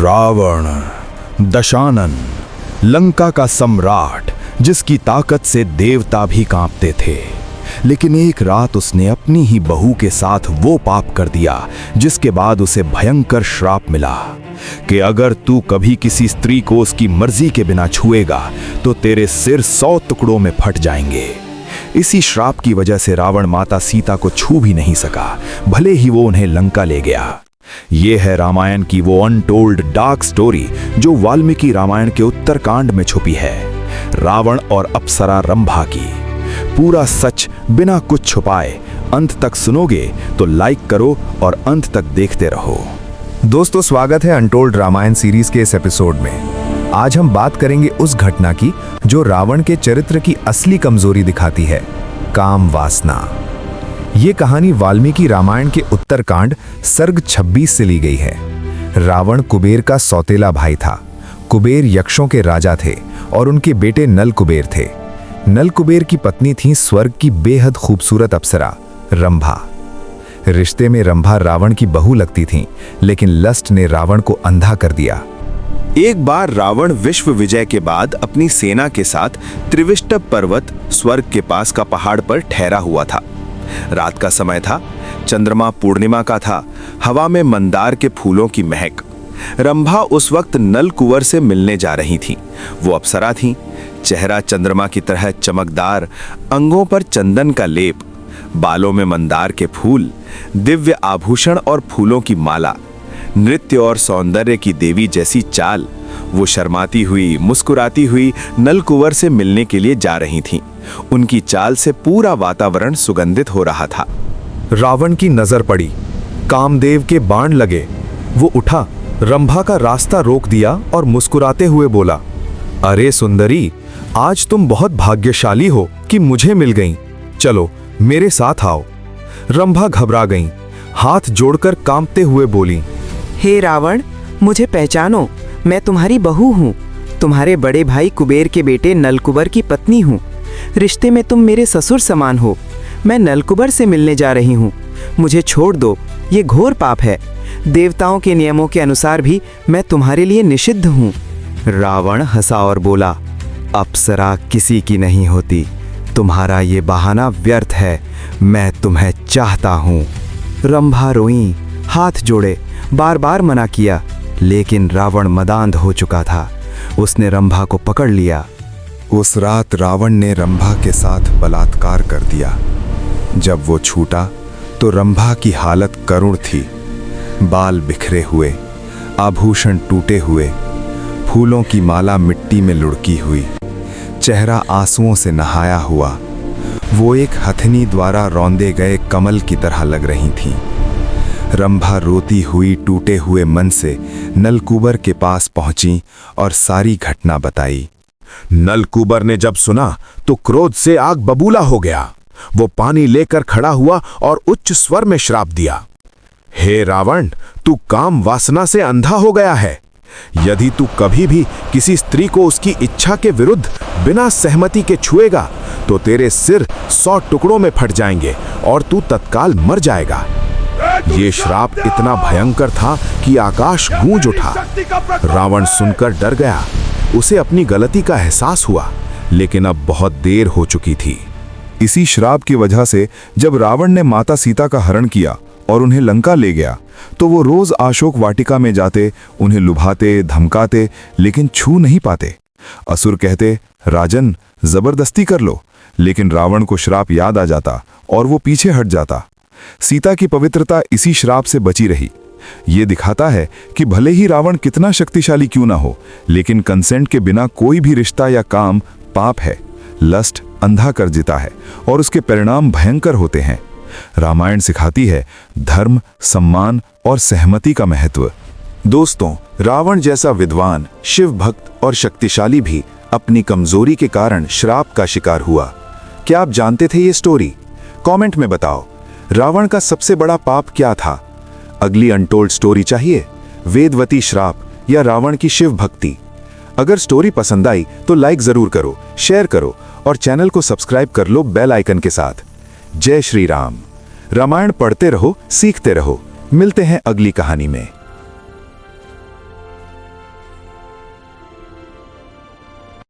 रावण, दशानन, लंका का सम्राट जिसकी ताकत से देवता भी कांपते थे। लेकिन एक रात उसने अपनी ही बहू के साथ वो पाप कर दिया जिसके बाद उसे भयंकर श्राप मिला कि अगर तू कभी किसी स्त्री को उसकी मर्जी के बिना छुएगा तो तेरे सिर 100 टुकड़ों में फट जाएंगे। इसी श्राप की वजह से रावण माता सीता को छू भी नहीं सका, भले ही वो उन्हें लंका ले गया। ये है रामायण की वो अनटोल्ड डार्क स्टोरी जो वाल्मीकि रामायण के उत्तरकांड में छुपी है, रावण और अप्सरा रंभा की। पूरा सच बिना कुछ छुपाए अंत तक सुनोगे तो लाइक करो और अंत तक देखते रहो। दोस्तों, स्वागत है अनटोल्ड रामायण सीरीज के इस एपिसोड में। आज हम बात करेंगे उस घटना की जो रावण के चरित्र की असली कमजोरी दिखाती है, काम वासना। ये कहानी वाल्मीकि रामायण के उत्तरकांड सर्ग 26 से ली गई है। रावण कुबेर का सौतेला भाई था। कुबेर यक्षों के राजा थे और उनके बेटे नल कुबेर थे। नल कुबेर की पत्नी थी स्वर्ग की बेहद खूबसूरत अप्सरा रंभा। रिश्ते में रंभा रावण की बहू लगती थी, लेकिन लस्ट ने रावण को अंधा कर दिया। एक बार रावण विश्व विजय के बाद अपनी सेना के साथ त्रिविष्टप पर्वत स्वर्ग के पास का पहाड़ पर ठहरा हुआ था। रात का समय था, चंद्रमा पूर्णिमा का था, हवा में मंदार के फूलों की महक। रंभा उस वक्त नल कुंवर से मिलने जा रही थी। वो अप्सरा थी, चेहरा चंद्रमा की तरह चमकदार, अंगों पर चंदन का लेप, बालों में मंदार के फूल, दिव्य आभूषण और फूलों की माला, नृत्य और सौंदर्य की देवी जैसी चाल। वो शर्माती हुई, मुस्कुराती हुई नल कुंवर से मिलने के लिए जा रही थीं। उनकी चाल से पूरा वातावरण सुगंधित हो रहा था। रावण की नजर पड़ी, कामदेव के बाण लगे। वो उठा, रंभा का रास्ता रोक दिया और मुस्कुराते हुए बोला, अरे सुंदरी, आज तुम बहुत भाग्यशाली हो कि मुझे मिल गईं। चलो मेरे साथ आओ। रंभा घबरा गईं, हाथ जोड़कर कांपते हुए बोली, हे रावण, मुझे पहचानो, मैं तुम्हारी बहू हूँ, तुम्हारे बड़े भाई कुबेर के बेटे नलकुबर की पत्नी हूँ। रिश्ते में तुम मेरे ससुर समान हो। मैं नलकुबर से मिलने जा रही हूँ, मुझे छोड़ दो, ये घोर पाप है। देवताओं के नियमों के अनुसार भी मैं तुम्हारे लिए निषिद्ध हूँ। रावण हंसा और बोला, अप्सरा किसी की नहीं होती, तुम्हारा ये बहाना व्यर्थ है, मैं तुम्हें चाहता हूँ। रंभा रोई, हाथ जोड़े, बार बार मना किया, लेकिन रावण मदांध हो चुका था। उसने रंभा को पकड़ लिया। उस रात रावण ने रंभा के साथ बलात्कार कर दिया। जब वो छूटा तो रंभा की हालत करुण थी। बाल बिखरे हुए, आभूषण टूटे हुए, फूलों की माला मिट्टी में लुढ़की हुई, चेहरा आंसुओं से नहाया हुआ। वो एक हथनी द्वारा रौंदे गए कमल की तरह लग रही थी। रंभा रोती हुई टूटे हुए मन से नलकुबर के पास पहुंची और सारी घटना बताई। नलकुबर ने जब सुना तो क्रोध से आग बबूला हो गया। वो पानी लेकर खड़ा हुआ और उच्च स्वर में श्राप दिया, हे रावण, तू काम वासना से अंधा हो गया है। यदि तू कभी भी किसी स्त्री को उसकी इच्छा के विरुद्ध बिना सहमति के छुएगा तो तेरे सिर 100 टुकड़ों में फट जाएंगे और तू तत्काल मर जाएगा। ये श्राप इतना भयंकर था कि आकाश गूंज उठा। रावण सुनकर डर गया। उसे अपनी गलती का एहसास हुआ, लेकिन अब बहुत देर हो चुकी थी। इसी श्राप की वजह से जब रावण ने माता सीता का हरण किया और उन्हें लंका ले गया तो वो रोज अशोक वाटिका में जाते, उन्हें लुभाते, धमकाते, लेकिन छू नहीं पाते। असुर कहते, राजन, जबरदस्ती कर लो, लेकिन रावण को श्राप याद आ जाता और वो पीछे हट जाता। सीता की पवित्रता इसी श्राप से बची रही। ये दिखाता है कि भले ही रावण कितना शक्तिशाली क्यों ना हो, लेकिन कंसेंट के बिना कोई भी रिश्ता या काम पाप है। लस्ट अंधा कर देता है और उसके परिणाम भयंकर होते हैं। रामायण सिखाती है धर्म, सम्मान और सहमति का महत्व। दोस्तों, रावण जैसा विद्वान, शिव भक्त और शक्तिशाली भी अपनी कमजोरी के कारण श्राप का शिकार हुआ। क्या आप जानते थे ये स्टोरी? कमेंट में बताओ, रावण का सबसे बड़ा पाप क्या था? अगली अनटोल्ड स्टोरी चाहिए? वेदवती श्राप या रावण की शिव भक्ति? अगर स्टोरी पसंद आई तो लाइक जरूर करो, शेयर करो और चैनल को सब्सक्राइब कर लो बेल आइकन के साथ। जय श्री राम। रामायण पढ़ते रहो, सीखते रहो। मिलते हैं अगली कहानी में।